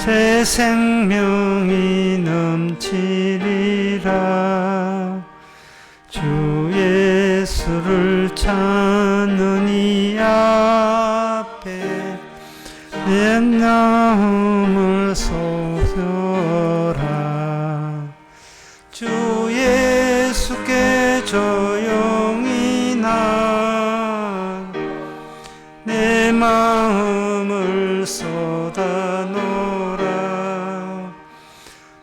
새 생명이 넘치리라. 주 예수를 찾는 이 앞에 내 마음을 쏟아라. 주 예수께 조용히 내 마음을 쏟아놓으라.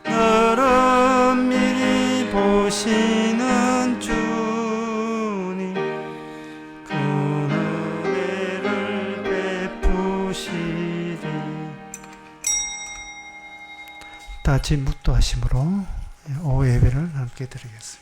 너를 미리 보시는 주님, 그 은혜를 베푸시리. 다 같이 묵도하심으로 오후 예배를 함께 드리겠습니다.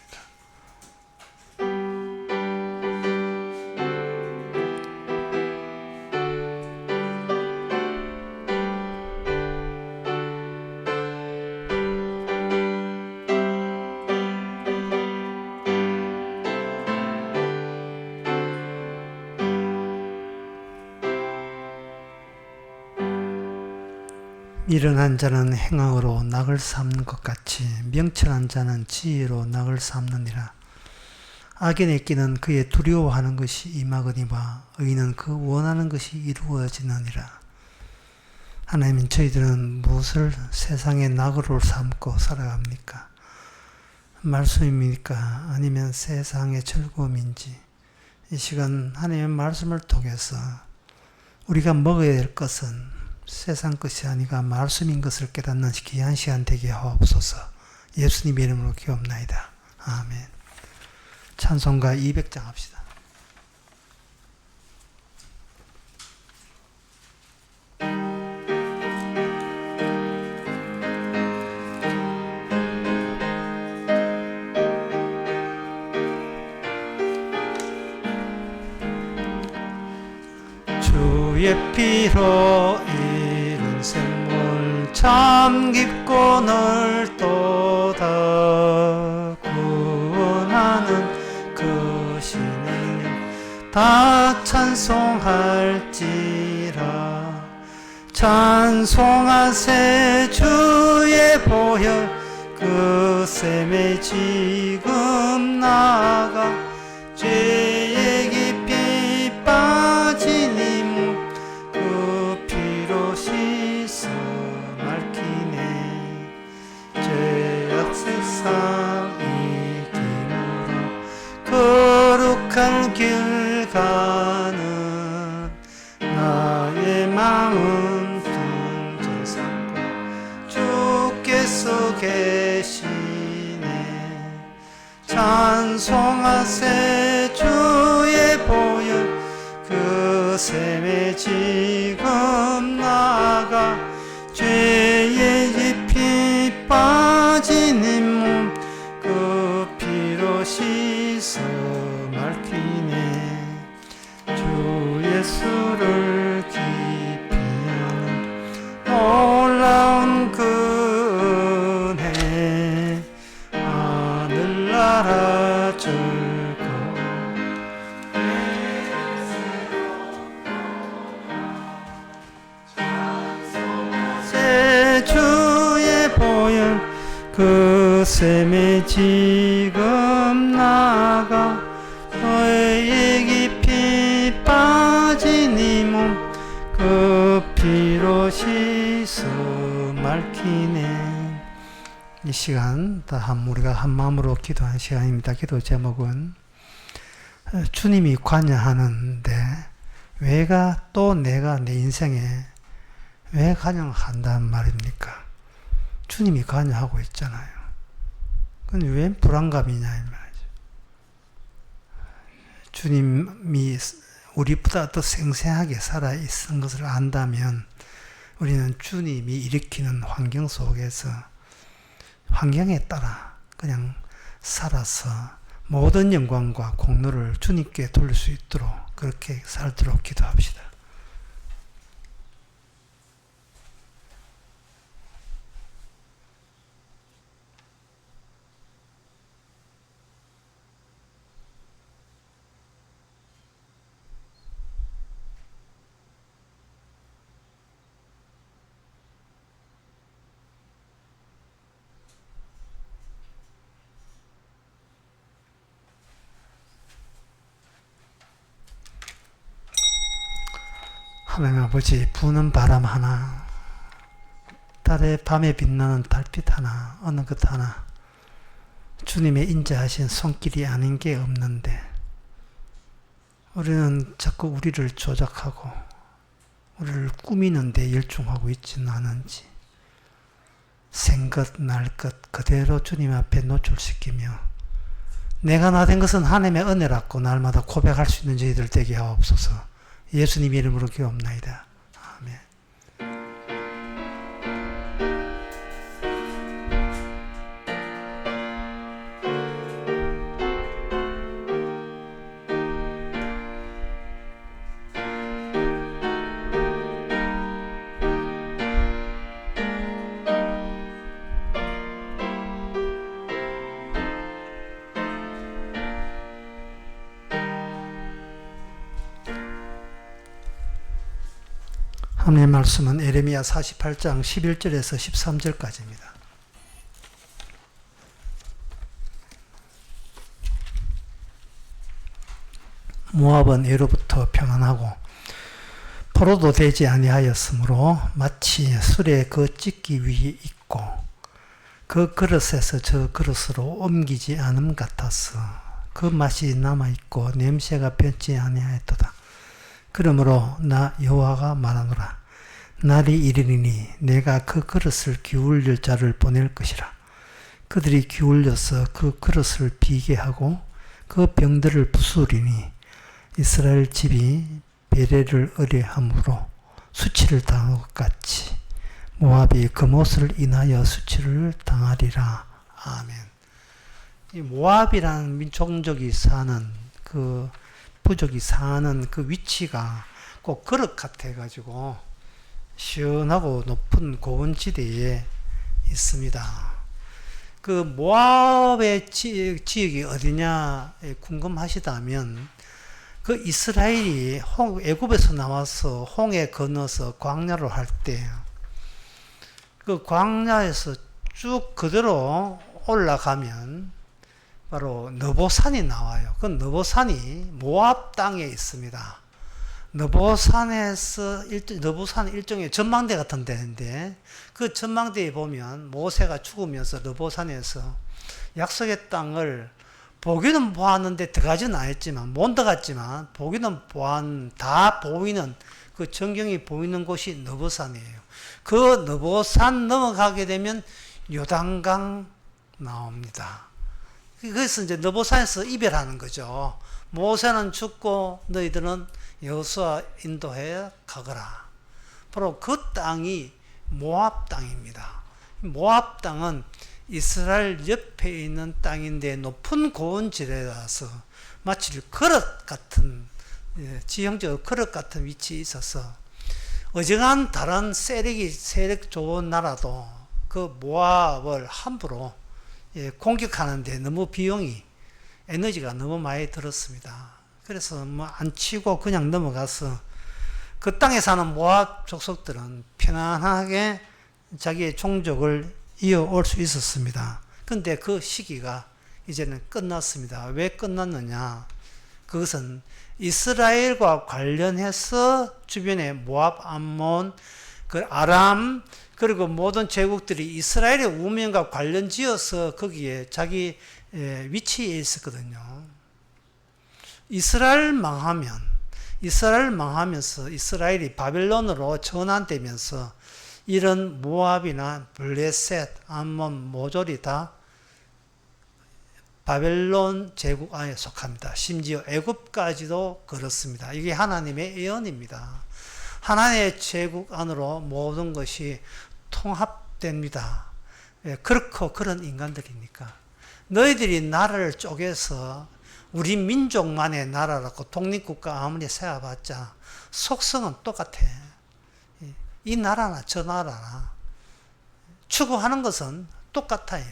미련한 자는 행악으로 낙을 삼는 것 같이 명철한 자는 지혜로 낙을 삼느니라. 악인의 끼는 그의 두려워하는 것이 임하거니와 의인은 그 원하는 것이 이루어지느니라. 하나님은 저희들은 무엇을 세상의 낙으로 삼고 살아갑니까? 말씀입니까? 아니면 세상의 즐거움인지, 이 시간 하나님의 말씀을 통해서 우리가 먹어야 될 것은 세상 것이 아니라 말씀인 것을 깨닫는 귀한 시간 되게 하옵소서. 예수님의 이름으로 기도합나이다. 아멘. 찬송가 200장 합시다. 주의 피로 이룬 샘물 참 깊고 넓도다. 구원하는 그 신을 다 찬송할지라. 찬송하세 주의 보혈 그 샘에 지금 나가. 죄의 깊이 빠진 이몸 그 피로 씻어 맑히네. 죄악 세상 이김으로 거룩한 길 가는 나의 마음 둥전 삼고 주께서 계시네. 찬송하세 주의 보혈 그 샘에 지금 나가. 죄의 깊이 빠진 잇몸 그 피로 씻어 맑히네. 주 예수를 깊이 아는 놀라운 그 은혜 하늘나라 즐거워. 새 주의 보혈 그 샘에 지금 나가. 너의 깊이 빠진 이 몸 그 피로 씻어 맑히네. 이 시간 다 우리가 한 마음으로 기도하는 시간입니다. 기도 제목은 주님이 관여하는데 왜가 또 내가 내 인생에 왜 관여한단 말입니까? 주님이 관여하고 있잖아요. 그건 왜 불안감이냐 이 말이죠. 주님이 우리보다 더 생생하게 살아있는 것을 안다면 우리는 주님이 일으키는 환경 속에서 환경에 따라 그냥 살아서 모든 영광과 공로를 주님께 돌릴 수 있도록 그렇게 살도록 기도합시다. 하나님 아버지, 부는 바람 하나, 달에 밤에 빛나는 달빛 하나, 어느 것 하나, 주님의 인자하신 손길이 아닌 게 없는데, 우리는 자꾸 우리를 조작하고, 우리를 꾸미는 데 열중하고 있지는 않은지, 생것, 날것 그대로 주님 앞에 노출시키며, 내가 나 된 것은 하나님의 은혜라고 날마다 고백할 수 있는 저희들 되게 하옵소서. 예수님 이름으로 기도합나이다. 아멘. 하나님의 말씀은 에레미야 48장 11절에서 13절까지입니다. 모압은 예로부터 평안하고 포로도 되지 아니하였으므로 마치 술에 그 찢기 위에 있고 그 그릇에서 저 그릇으로 옮기지 않음 같아서 그 맛이 남아있고 냄새가 변치 아니하였도다. 그러므로 나 여호와가 말하노라. 날이 이르리니 내가 그 그릇을 기울일 자를 보낼 것이라. 그들이 기울여서 그 그릇을 비게 하고 그 병들을 부수리니 이스라엘 집이 베레를 의뢰함으로 수치를 당한 것 같이 모압이 그못을 인하여 수치를 당하리라. 아멘. 이 모압이라는 민족적이 사는 그 부족이 사는 그 위치가 꼭 그릇 같아가지고 시원하고 높은 고원지대에 있습니다. 그 모압의 지역이 어디냐 궁금하시다면 그 이스라엘이 애굽에서 나와서 홍해 건너서 광야로 할 때 그 광야에서 쭉 그대로 올라가면 바로 느보산이 나와요. 그 느보산이 모압 땅에 있습니다. 느보산은 일종의 전망대 같은 데인데 그 전망대에 보면 모세가 죽으면서 느보산에서 약속의 땅을 보기는 보았는데 들어가지는 않았지만 못 들어갔지만 보기는 다 보이는 그 전경이 보이는 곳이 느보산이에요. 그 느보산 넘어가게 되면 요단강 나옵니다. 그래서 이제 느보산에서 이별하는 거죠. 모세는 죽고 너희들은 여호수아 인도해 가거라. 바로 그 땅이 모압 땅입니다. 모압 땅은 이스라엘 옆에 있는 땅인데 높은 고원지대라서 마치 그릇 같은 지형적으로 그릇 같은 위치에 있어서 어지간한 다른 세력 좋은 나라도 그 모압을 함부로 공격하는데 너무 비용이 에너지가 너무 많이 들었습니다. 그래서 뭐 안 치고 그냥 넘어가서 그 땅에 사는 모압 족속들은 편안하게 자기의 종족을 이어올 수 있었습니다. 근데 그 시기가 이제는 끝났습니다. 왜 끝났느냐? 그것은 이스라엘과 관련해서 주변에 모압, 암몬, 그 아람, 그리고 모든 제국들이 이스라엘의 우명과 관련 지어서 거기에 자기 위치에 있었거든요. 이스라엘 망하면서 이스라엘이 바벨론으로 전환되면서 이런 모압이나 블레셋, 암몬, 모졸이 다 바벨론 제국 안에 속합니다. 심지어 애굽까지도 그렇습니다. 이게 하나님의 예언입니다. 하나님의 제국 안으로 모든 것이 통합됩니다. 그렇고 그런 인간들이니까. 너희들이 나라를 쪼개서 우리 민족만의 나라라고 독립국가 아무리 세워봤자 속성은 똑같아. 이 나라나 저 나라나 추구하는 것은 똑같아요.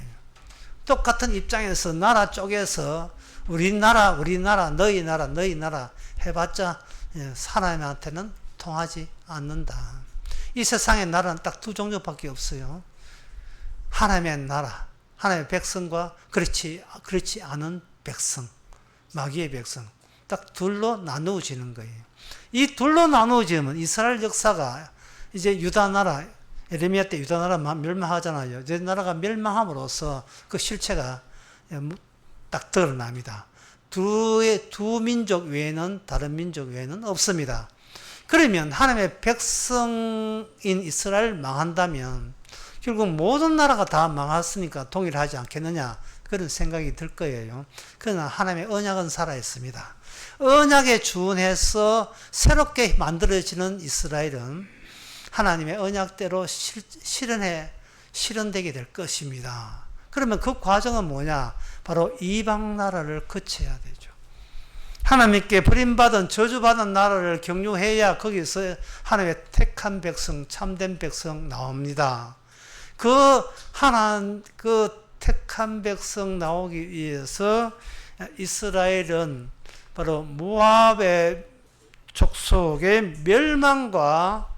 똑같은 입장에서 나라 쪼개서 우리 나라, 너희 나라 해봤자 하나님한테는 통하지 않는다. 이 세상의 나라는 딱 두 종류밖에 없어요. 하나님의 나라, 하나님의 백성과 그렇지 않은 백성, 마귀의 백성. 딱 둘로 나누어지는 거예요. 이 둘로 나누어지면 이스라엘 역사가 이제 유다 나라, 에레미야 때 유다 나라 멸망하잖아요. 이제 나라가 멸망함으로써 그 실체가 딱 드러납니다. 두 민족 외에는, 다른 민족 외에는 없습니다. 그러면 하나님의 백성인 이스라엘 망한다면 결국 모든 나라가 다 망했으니까 동일하지 않겠느냐, 그런 생각이 들 거예요. 그러나 하나님의 언약은 살아있습니다. 언약에 준해서 새롭게 만들어지는 이스라엘은 하나님의 언약대로 실현되게 될 것입니다. 그러면 그 과정은 뭐냐? 바로 이방 나라를 거쳐야 되죠. 하나님께 버림받은 저주받은 나라를 경유해야 거기서 하나님의 택한 백성, 참된 백성 나옵니다. 그 택한 백성 나오기 위해서 이스라엘은 바로 모압의 족속의 멸망과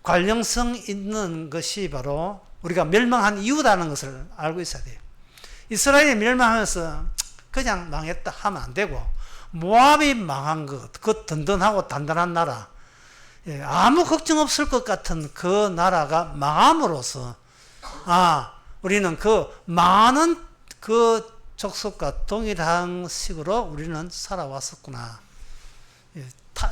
관련성 있는 것이 바로 우리가 멸망한 이유라는 것을 알고 있어야 돼요. 이스라엘이 멸망하면서 그냥 망했다 하면 안 되고, 모압이 망한 것, 그 든든하고 단단한 나라, 아무 걱정 없을 것 같은 그 나라가 망함으로써 우리는 그 많은 그 족속과 동일한 식으로 우리는 살아왔었구나.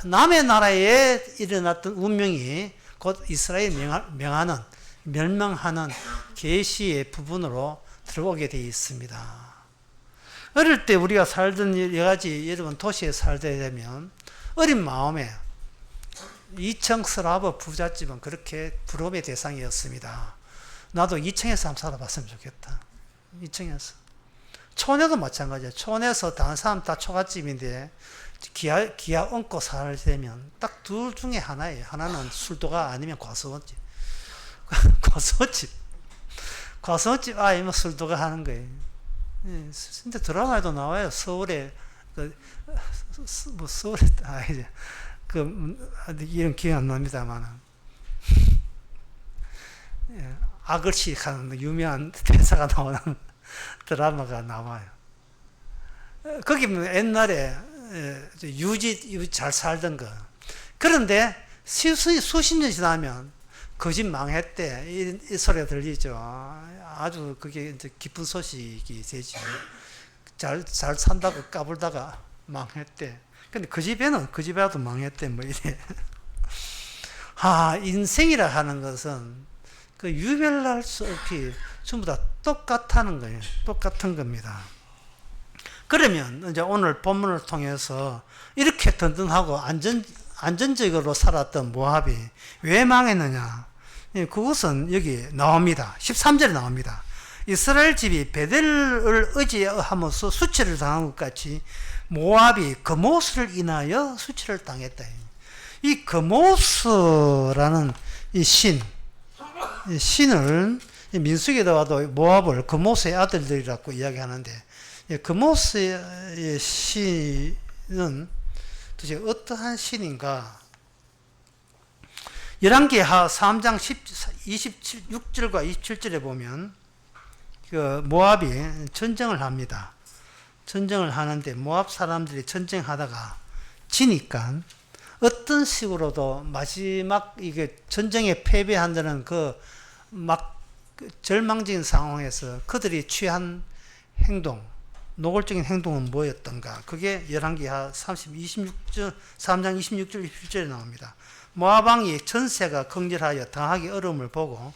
남의 나라에 일어났던 운명이 곧 이스라엘 멸망하는 계시의 부분으로 들어오게 되어 있습니다. 어릴 때 우리가 살던 여러 가지 여러분 도시에 살게 되면 어린 마음에 이층 부잣집은 그렇게 부러움의 대상이었습니다. 나도 2층에서 한번 살아봤으면 좋겠다. 2층에서. 촌에도 마찬가지야. 촌에서 다른 사람 다 초가집인데 기아 얹고 살려면 딱 둘 중에 하나예요. 하나는 술도가 아니면 과수원집. 과수원집 아니면 술도가 하는 거예요. 근데 드라마에도 나와요. 서울에 서울에 이름 기억 안 납니다만 아글씨 하는 유명한 대사가 나오는 드라마가 나와요. 거기 옛날에 유지 잘 살던 거. 그런데 수십 년 지나면 그 집 망했대. 이 소리가 들리죠. 아주 그게 이제 기쁜 소식이 되지. 잘 산다고 까불다가 망했대. 근데 그 집에도 망했대. 뭐 이래. 인생이라 하는 것은 그 유별날 수 없이 전부 다 똑같다는 거예요. 똑같은 겁니다. 그러면 이제 오늘 본문을 통해서 이렇게 든든하고 안전적으로 살았던 모압이 왜 망했느냐? 그것은 여기 나옵니다. 13절에 나옵니다. 이스라엘 집이 베델을 의지하면서 수치를 당한 것 같이 모압이 그모스를 인하여 수치를 당했다. 이 그모스라는 이 신을 민수기에 와도 모압을 그모스의 아들들이라고 이야기하는데, 그모스의 신은 도대체 어떠한 신인가? 열왕기하 3장 26절과 27절에 보면 그 모압이 전쟁을 합니다. 전쟁을 하는데 모압 사람들이 전쟁하다가 지니까 어떤 식으로도 마지막 이게 전쟁에 패배한다는 그 막 절망적인 상황에서 그들이 취한 행동, 노골적인 행동은 뭐였던가? 그게 열왕기하 3장 26절 27절에 나옵니다. 모압 왕이 전세가 극렬하여 당하기 어려움을 보고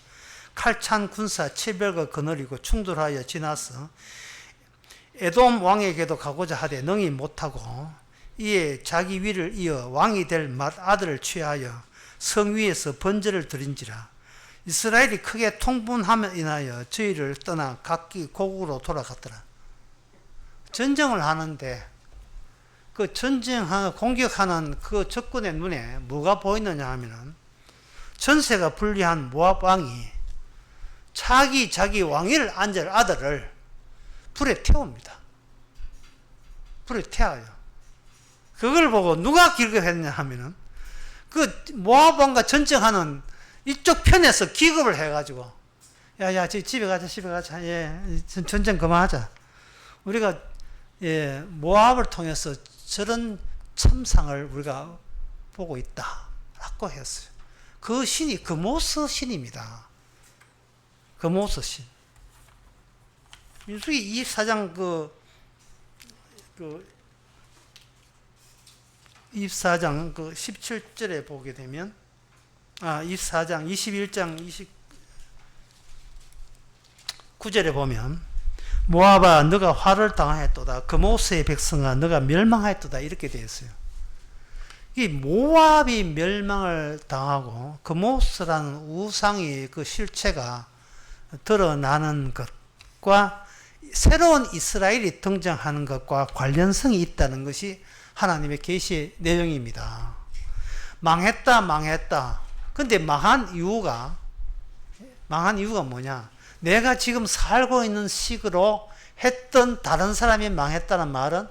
칼찬 군사 700을 거느리고 충돌하여 지나서 에돔 왕에게도 가고자 하되 능히 못하고, 이에 자기 위를 이어 왕이 될 맏아들을 취하여 성 위에서 번제를 드린지라. 이스라엘이 크게 통분함에 인하여 저희를 떠나 각기 고국으로 돌아갔더라. 전쟁을 하는데 그 공격하는 그 적군의 눈에 뭐가 보이느냐 하면은 전세가 불리한 모압 왕이 자기 왕위를 앉을 아들을 불에 태웁니다. 불에 태워요. 그걸 보고 누가 기겁했냐 하면은 그 모압 왕과 전쟁하는 이쪽 편에서 기겁을 해가지고 집에 가자. 전쟁 그만하자. 우리가 모압을 통해서 저런 참상을 우리가 보고 있다라고 했어요. 그 신이 금오스 신입니다. 금오스 신. 민수기 24장 24장 17절에 보게 되면 24장 21장 29절에 보면 모압아 너가 화를 당하였도다. 금오스의 백성아 너가 멸망하였도다. 이렇게 되어 있어요. 이 모압이 멸망을 당하고 금오스라는 우상의 그 실체가 드러나는 것과 새로운 이스라엘이 등장하는 것과 관련성이 있다는 것이 하나님의 계시의 내용입니다. 망했다. 근데 망한 이유가 뭐냐? 내가 지금 살고 있는 식으로 했던 다른 사람이 망했다는 말은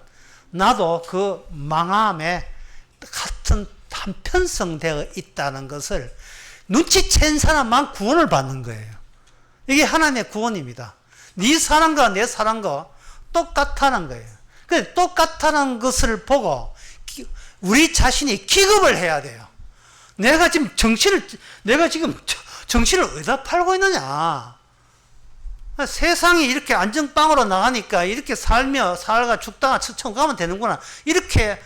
나도 그 망함에 같은 한편성되어 있다는 것을 눈치챈 사람만 구원을 받는 거예요. 이게 하나님의 구원입니다. 네 사는 거 내 사는 거 똑같다는 거예요. 그래서 똑같다는 것을 보고 우리 자신이 기급을 해야 돼요. 내가 지금 정신을 어디다 팔고 있느냐? 세상이 이렇게 안정빵으로 나가니까 이렇게 살가 죽다가 처음 가면 되는구나. 이렇게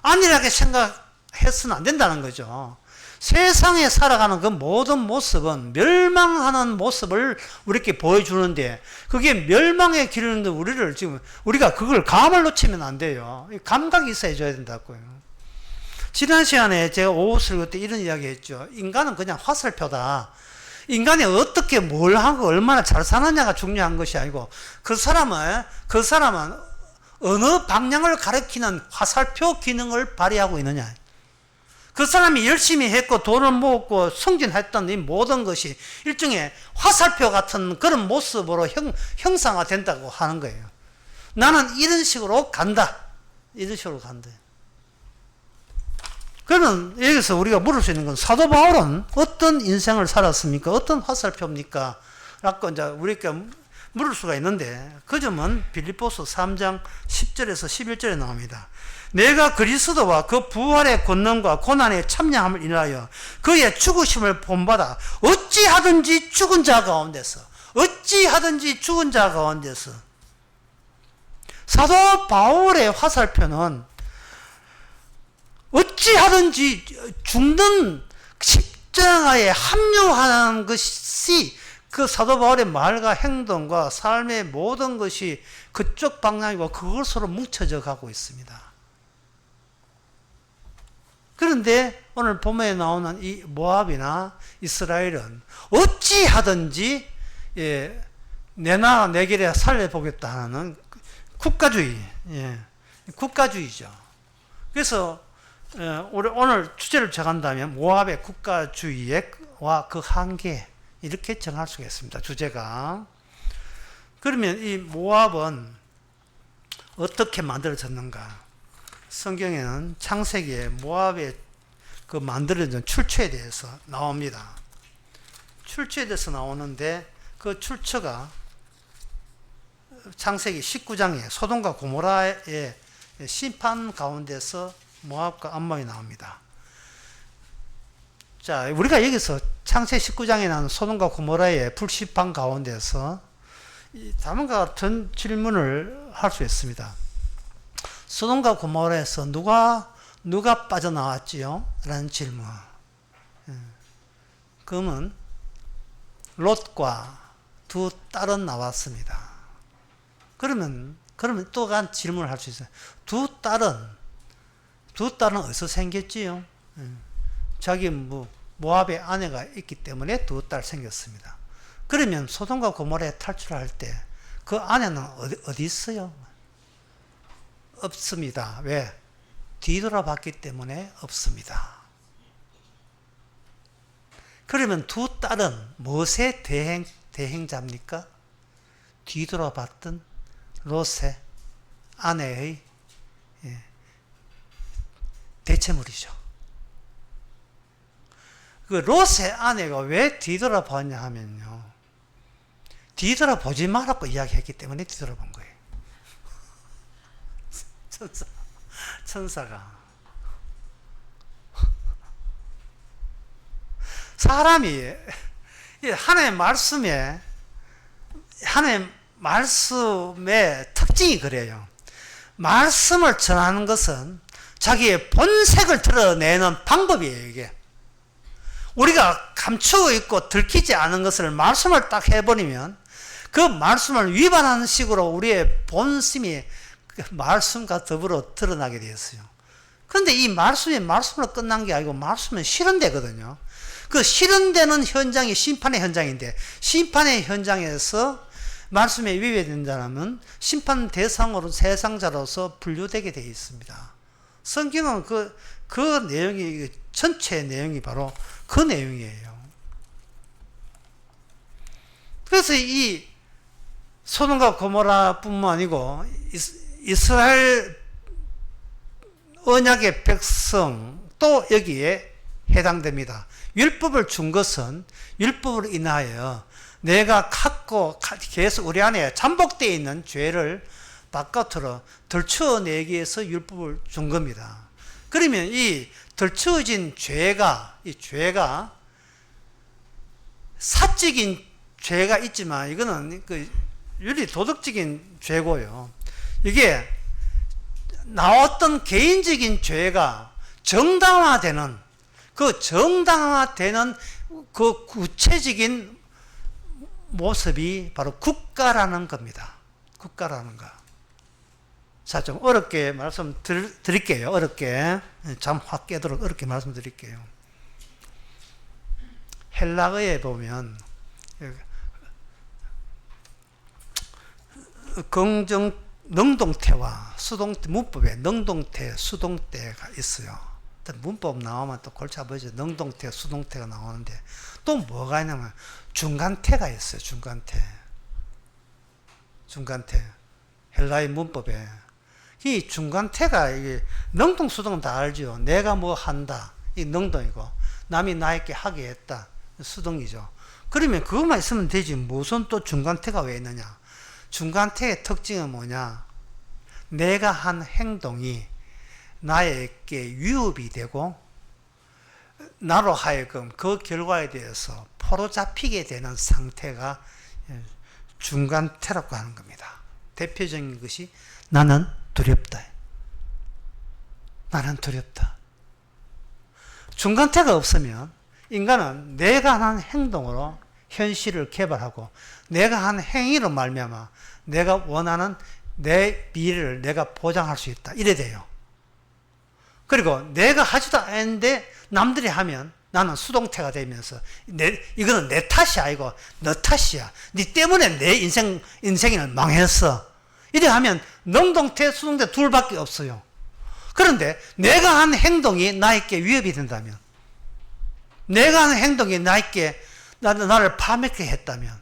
안일하게 생각해서는 안 된다는 거죠. 세상에 살아가는 그 모든 모습은 멸망하는 모습을 우리에게 보여주는데 그게 멸망에 기르는데 우리가 그걸 감을 놓치면 안 돼요. 감각이 있어야 줘야 된다고요. 지난 시간에 제가 오후 설교 때 이런 이야기 했죠. 인간은 그냥 화살표다. 인간이 어떻게 뭘 하고 얼마나 잘 사느냐가 중요한 것이 아니고 그 사람은 어느 방향을 가리키는 화살표 기능을 발휘하고 있느냐. 그 사람이 열심히 했고 돈을 모았고 승진했던 이 모든 것이 일종의 화살표 같은 그런 모습으로 형상화된다고 하는 거예요. 나는 이런 식으로 간다. 그러면 여기서 우리가 물을 수 있는 건 사도 바울은 어떤 인생을 살았습니까? 어떤 화살표입니까? 라고 이제 우리가 물을 수가 있는데 그 점은 빌립보서 3장 10절에서 11절에 나옵니다. 내가 그리스도와 그 부활의 권능과 고난의 참여함을 인하여 그의 죽으심을 본받아 어찌하든지 죽은 자 가운데서 사도 바울의 화살표는 어찌하든지 죽는 십자가에 합류하는 것이 그 사도 바울의 말과 행동과 삶의 모든 것이 그쪽 방향이고 그것으로 뭉쳐져 가고 있습니다. 그런데 오늘 본문에 나오는 이 모압이나 이스라엘은 어찌하든지 내 나라 내 길에 살려보겠다 하는 국가주의죠. 그래서 오늘 주제를 정한다면 모압의 국가주의와 그 한계 이렇게 정할 수가 있습니다. 주제가. 그러면 이 모압은 어떻게 만들어졌는가? 성경에는 창세기에 모압의 그 만들어진 출처에 대해서 나옵니다. 출처에 대해서 나오는데 그 출처가 창세기 19장에 소돔과 고모라의 심판 가운데서 모압과 암몬이 나옵니다. 자, 우리가 여기서 창세기 19장에 나오는 소돔과 고모라의 불심판 가운데서 다음과 같은 질문을 할 수 있습니다. 소돔과 고모라에서 누가 빠져나왔지요? 라는 질문. 그러면 롯과 두 딸은 나왔습니다. 그러면 또 한 질문을 할 수 있어요. 두 딸은 어디서 생겼지요? 자기 모압의 아내가 있기 때문에 두 딸 생겼습니다. 그러면 소돔과 고모라에 탈출할 때 그 아내는 어디 있어요? 없습니다. 왜? 뒤돌아봤기 때문에 없습니다. 그러면 두 딸은 무엇의 대행자입니까? 뒤돌아봤던 롯의 아내의 대체물이죠. 그 롯의 아내가 왜 뒤돌아봤냐 하면요. 뒤돌아보지 말라고 이야기했기 때문에 뒤돌아본 거예요. 천사가. 사람이 하나님의 말씀의 특징이 그래요. 말씀을 전하는 것은 자기의 본색을 드러내는 방법이에요. 이게 우리가 감추고 있고 들키지 않은 것을 말씀을 딱 해버리면 그 말씀을 위반하는 식으로 우리의 본심이 그 말씀과 더불어 드러나게 되었어요. 그런데 이 말씀이 말씀으로 끝난 게 아니고 말씀은 실현되거든요. 그 실현되는 현장이 심판의 현장인데, 심판의 현장에서 말씀에 위배된 자라면 심판 대상으로 세상자로서 분류되게 되어 있습니다. 성경은 그 내용이, 전체 내용이 바로 그 내용이에요. 그래서 이 소돔과 고모라 뿐만 아니고 이스라엘 언약의 백성도 여기에 해당됩니다. 율법을 준 것은 율법으로 인하여 내가 갖고 계속 우리 안에 잠복되어 있는 죄를 바깥으로 덜쳐내기 위해서 율법을 준 겁니다. 그러면 이 덜쳐진 죄가, 이 죄가 사적인 죄가 있지만 이거는 그 윤리 도덕적인 죄고요. 이게 나왔던 개인적인 죄가 정당화되는 그 구체적인 모습이 바로 국가라는 겁니다. 국가라는 거. 자, 좀 어렵게 말씀드릴게요. 어렵게. 잠 확 깨도록 어렵게 말씀드릴게요. 헬라어에 보면 능동태와 수동태, 문법에 능동태, 수동태가 있어요. 문법 나오면 또 골치 아프죠. 능동태, 수동태가 나오는데 또 뭐가 있냐면 중간태가 있어요. 중간태. 헬라의 문법에 이 중간태가 이게 능동, 수동은 다 알죠. 내가 뭐 한다. 이 능동이고 남이 나에게 하게 했다. 수동이죠. 그러면 그것만 있으면 되지. 무슨 또 중간태가 왜 있느냐. 중간태의 특징은 뭐냐. 내가 한 행동이 나에게 위협이 되고 나로 하여금 그 결과에 대해서 포로잡히게 되는 상태가 중간태라고 하는 겁니다. 대표적인 것이 나는 두렵다. 나는 두렵다. 중간태가 없으면 인간은 내가 하는 행동으로 현실을 개발하고 내가 한 행위로 말미암아 내가 원하는 내 미래를 내가 보장할 수 있다. 이래 돼요. 그리고 내가 하지도 않는데 남들이 하면 나는 수동태가 되면서 이거는 내 탓이 아니고 너 탓이야. 네 때문에 내 인생이 망했어. 이래 하면 능동태, 수동태 둘밖에 없어요. 그런데 내가 한 행동이 나에게 위협이 된다면, 내가 하는 행동이 나를 파멸케 했다면,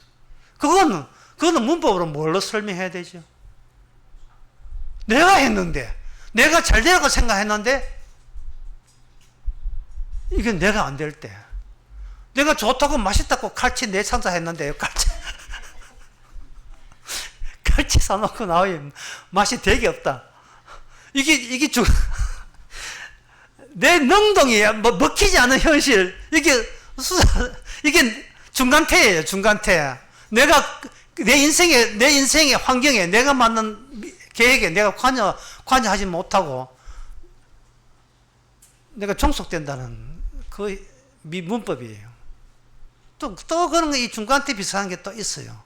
그거는 문법으로 뭘로 설명해야 되죠? 내가 했는데, 내가 잘 되라고 생각했는데, 이게 내가 안 될 때, 내가 좋다고 맛있다고 칼치 내창자 했는데, 칼치 사놓고 나오면 맛이 되게 없다. 이게 내 능동이 먹히지 않은 현실, 이게 중간태예요, 중간태. 내가 내 인생의 환경에 내가 맞는 계획에 내가 관여하지 못하고 내가 종속된다는 그 문법이에요. 또 그런 거 이 중간태 비슷한 게 또 있어요.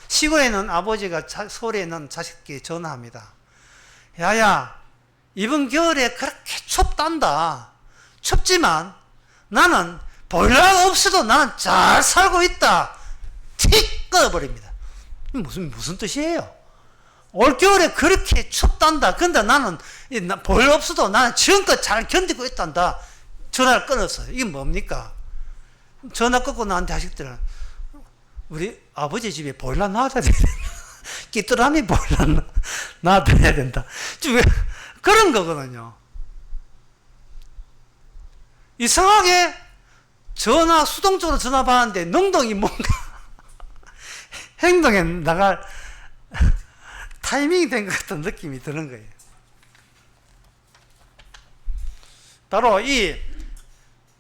시골에는 아버지가 서울에 있는 자식에게 전화합니다. 야야, 이번 겨울에 그렇게 춥단다. 춥지만 나는 보일러가 없어도 나는 잘 살고 있다. 틱 끊어버립니다. 무슨 뜻이에요? 올겨울에 그렇게 춥단다. 근데 나는 보일러 없어도 나는 지금껏 잘 견디고 있단다. 전화를 끊었어요. 이게 뭡니까? 전화 끊고 나온 자식들은 우리 아버지 집에 보일러 놔둬야 된다. 끼뚜라미 보일러 놔둬야 된다. 그런 거거든요. 이상하게 수동적으로 전화 받았는데 능동이 뭔가 행동에 나갈 타이밍이 된 것 같은 느낌이 드는 거예요. 바로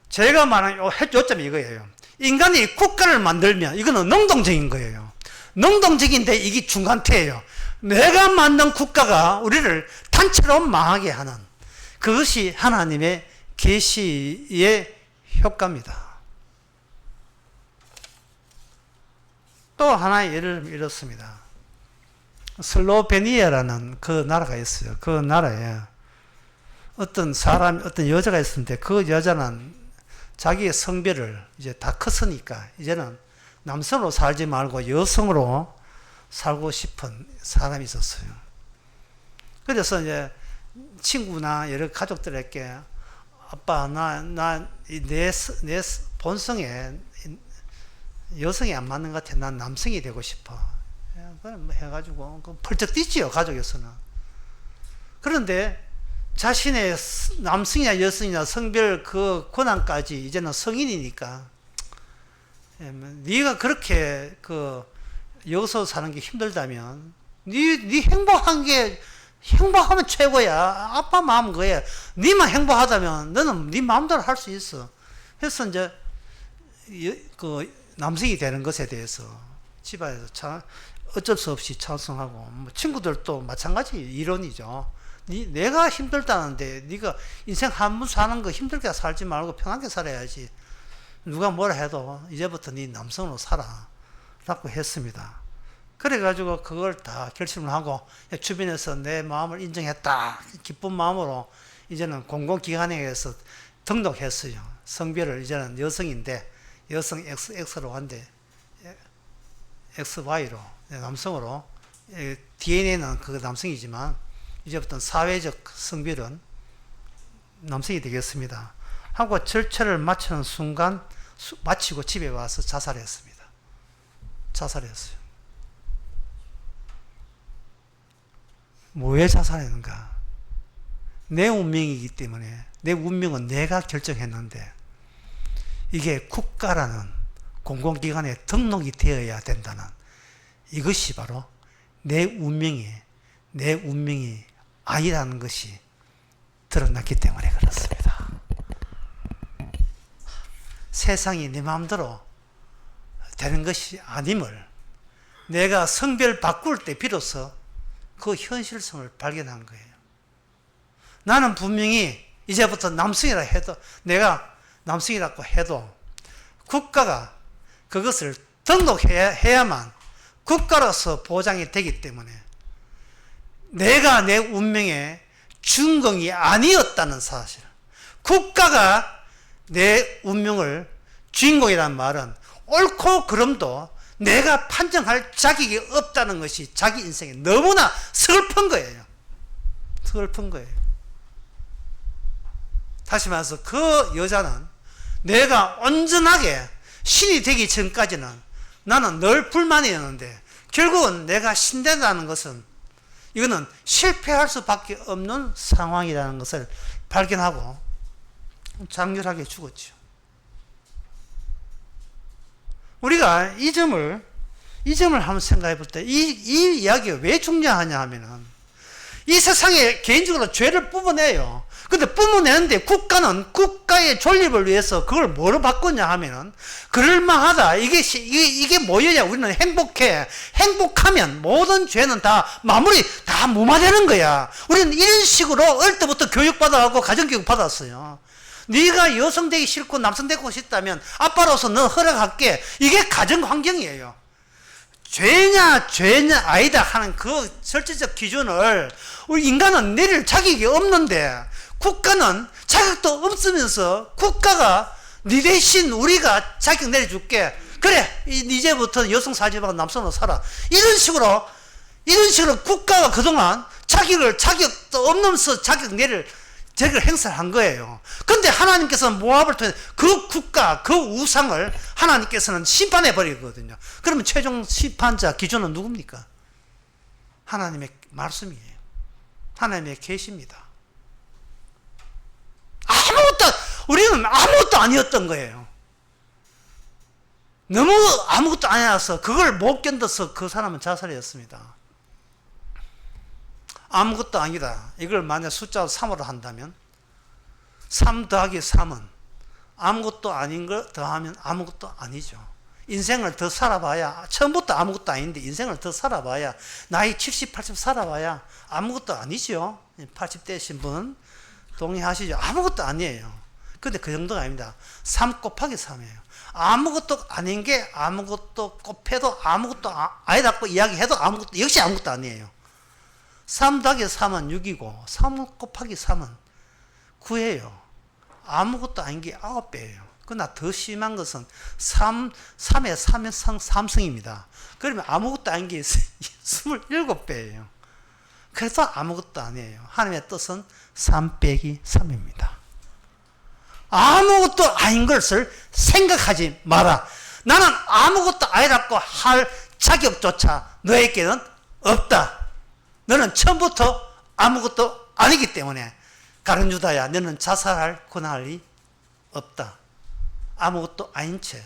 제가 말하는 요점이 이거예요. 인간이 국가를 만들면 이거는 능동적인 거예요. 능동적인데 이게 중간태예요. 내가 만든 국가가 우리를 단체로 망하게 하는, 그것이 하나님의 계시의 효과입니다. 또 하나의 예를 이렇습니다. 슬로베니아라는 그 나라가 있어요. 그 나라에 어떤 여자가 있었는데, 그 여자는 자기의 성별을 이제 다 컸으니까 이제는 남성으로 살지 말고 여성으로 살고 싶은 사람이 있었어요. 그래서 이제 친구나 여러 가족들에게, 아빠, 내 본성에 여성이 안 맞는 것 같아. 난 남성이 되고 싶어. 해가지고 펄쩍 뛰지요, 가족에서는. 그런데 자신의 남성이나 여성이나 성별 그 권한까지 이제는 성인이니까, 네가 그렇게 여기서 사는 게 힘들다면 네 행복하면 최고야. 아빠 마음은 그거야. 네만 행복하다면 너는 네 마음대로 할 수 있어. 그래서 이제 남성이 되는 것에 대해서 집안에서 어쩔 수 없이 찬성하고, 친구들도 마찬가지 이론이죠. 내가 힘들다는데 네가 인생 한 번 사는 거 힘들게 살지 말고 편하게 살아야지. 누가 뭐라 해도 이제부터 네 남성으로 살아 라고 했습니다. 그래가지고 그걸 다 결심을 하고 주변에서 내 마음을 인정했다, 기쁜 마음으로 이제는 공공기관에서 등록했어요. 성별을 이제는 여성인데 여성 XX로 한데 XY로 남성으로, DNA는 그 남성이지만 이제부터 사회적 성별은 남성이 되겠습니다 하고 절차를 마치는 순간 마치고 집에 와서 자살했습니다. 자살했어요. 왜 자살했는가? 내 운명이기 때문에, 내 운명은 내가 결정했는데 이게 국가라는 공공기관에 등록이 되어야 된다는, 이것이 바로 내 운명이 아니라는 것이 드러났기 때문에 그렇습니다. 세상이 내 마음대로 되는 것이 아님을 내가 성별 바꿀 때 비로소 그 현실성을 발견한 거예요. 나는 분명히 이제부터 남성이라 해도, 내가 남성이라고 해도 국가가 그것을 등록해야만 국가로서 보장이 되기 때문에 내가 내 운명의 주인공이 아니었다는 사실, 국가가 내 운명을 주인공이라는 말은 옳고 그름도 내가 판정할 자격이 없다는 것이 자기 인생에 너무나 슬픈 거예요. 슬픈 거예요. 다시 말해서 그 여자는 내가 온전하게 신이 되기 전까지는 나는 늘 불만이었는데, 결국은 내가 신된다는 것은 이거는 실패할 수밖에 없는 상황이라는 것을 발견하고 장렬하게 죽었죠. 우리가 이 점을 한번 생각해 볼 때, 이 이야기가 왜 중요하냐 하면은, 이 세상에 개인적으로 죄를 뿜어내요. 근데 뿜어내는데 국가는 국가의 존립을 위해서 그걸 뭐로 바꿨냐 하면은, 그럴만하다. 이게 뭐였냐? 우리는 행복해. 행복하면 모든 죄는 다 마무리, 다 무마되는 거야. 우리는 이런 식으로 어릴 때부터 교육받아갖고 가정교육 받았어요. 네가 여성 되기 싫고 남성 되고 싶다면 아빠로서 너 허락할게. 이게 가정 환경이에요. 죄냐 아니다 하는 그 절대적 기준을 우리 인간은 내릴 자격이 없는데, 국가는 자격도 없으면서 국가가 네 대신 우리가 자격 내려줄게. 그래, 이제부터 여성 살지 말고 남성으로 살아. 이런 식으로 국가가 그동안 자격도 없으면서 자격을 행사한 거예요. 근데 하나님께서는 모압을 통해 그 국가, 그 우상을 하나님께서는 심판해 버리거든요. 그러면 최종 심판자 기준은 누굽니까? 하나님의 말씀이에요. 하나님의 계시입니다. 우리는 아무것도 아니었던 거예요. 너무 아무것도 아니라서 그걸 못 견뎌서 그 사람은 자살했습니다. 아무것도 아니다. 이걸 만약 숫자로 3으로 한다면 3 더하기 3은 아무것도 아닌 걸 더하면 아무것도 아니죠. 인생을 더 살아봐야, 처음부터 아무것도 아닌데 인생을 더 살아봐야, 나이 70, 80 살아봐야 아무것도 아니죠. 80 되신 분 동의하시죠? 아무것도 아니에요. 근데 그 정도가 아닙니다. 3 곱하기 3이에요. 아무것도 아닌 게 아무것도 곱해도 아무것도 아니라고 이야기해도 아무것도, 역시 아무것도 아니에요. 3 더하기 3은 6이고 3 곱하기 3은 9예요. 아무것도 아닌 게 9배예요. 그러나 더 심한 것은 3의 3의 3승입니다. 그러면 아무것도 아닌 게 27배예요. 그래서 아무것도 아니에요. 하나님의 뜻은 3 빼기 3입니다. 아무것도 아닌 것을 생각하지 마라. 나는 아무것도 아니라고 할 자격조차 너에게는 없다. 너는 처음부터 아무것도 아니기 때문에 가룟 유다야, 너는 자살할 권한이 없다. 아무것도 아닌 채,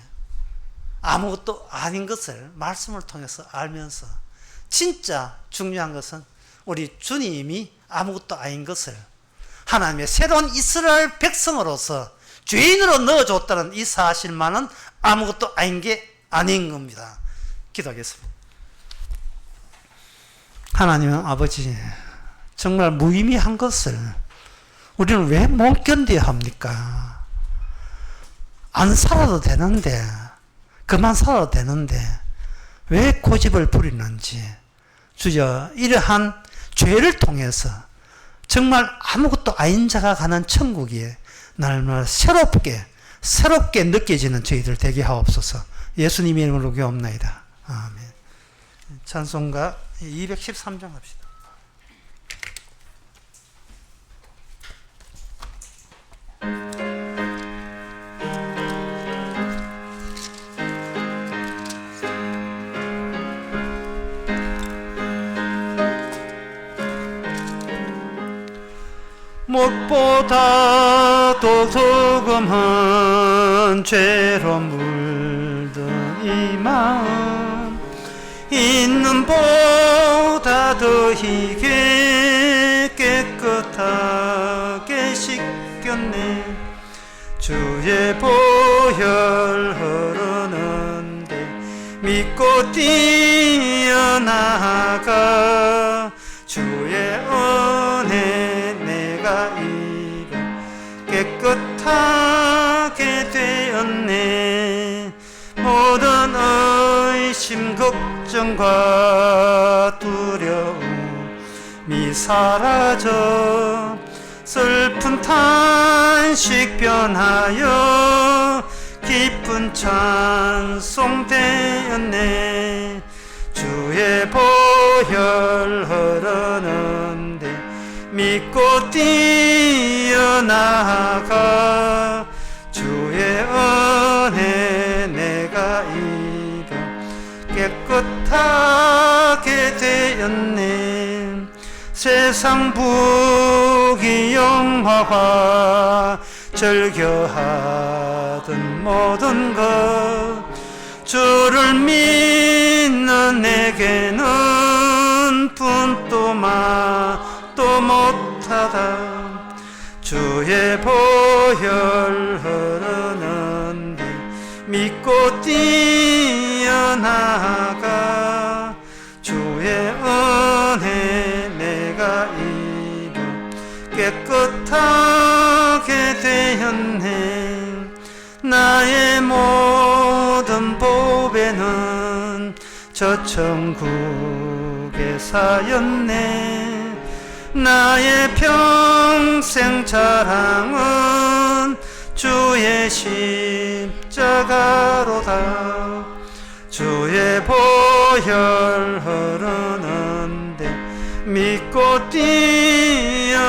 아무것도 아닌 것을 말씀을 통해서 알면서, 진짜 중요한 것은 우리 주님이 아무것도 아닌 것을 하나님의 새로운 이스라엘 백성으로서 죄인으로 넣어줬다는 이 사실만은 아무것도 아닌 게 아닌 겁니다. 기도하겠습니다. 하나님은 아버지, 정말 무의미한 것을 우리는 왜 못 견뎌야 합니까? 안 살아도 되는데, 그만 살아도 되는데 왜 고집을 부리는지, 주여, 이러한 죄를 통해서 정말 아무것도 아닌 자가 가는 천국이 날마다 새롭게 느껴지는 저희들 되게 하옵소서. 예수님의 이름으로 기도합나이다. 아멘. 찬송가 213장 합시다. 무엇보다도 조금은 죄로 물든 이 마음, 있는 보다 더히 깨끗하게 씻겼네. 주의 보혈 흐르는데 믿고 뛰어나가, 주의 은혜 내가 입어 깨끗하게 되었네. 모든 의심 걱정과 두려움이 사라져 슬픈 탄식 변하여 기쁜 찬송 되었네. 주의 보혈 흐르는데 믿고 뛰어나가, 주의 은혜 내가 입어 깨끗하게 되었네. 세상 부귀영화와 즐겨하던 모든 것, 주를 믿는 내게는 분도 마도 못하다. 주의 보혈 흐르는데 믿고 뛰어나가, 주의 은혜 내가 입어 깨끗하게 되었네. 나의 모든 보배는 저 천국에 쌓였네. 나의 평생 자랑은 주의 십자가로다. 주의 보혈 흐르는데 믿고 뛰어나가,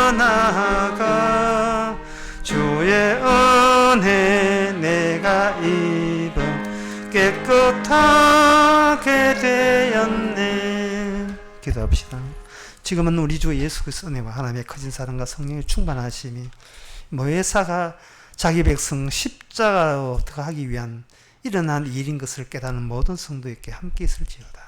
주의 은혜 내가 입어 깨끗하게 되었네. 기도합시다. 지금은 우리 주 예수 그리스도의 은혜와 하나님의 커진 사랑과 성령의 충만하심이 모회사가 자기 백성 십자가로 들어가기 위한 일어난 일인 것을 깨닫는 모든 성도에게 함께 있을지어다.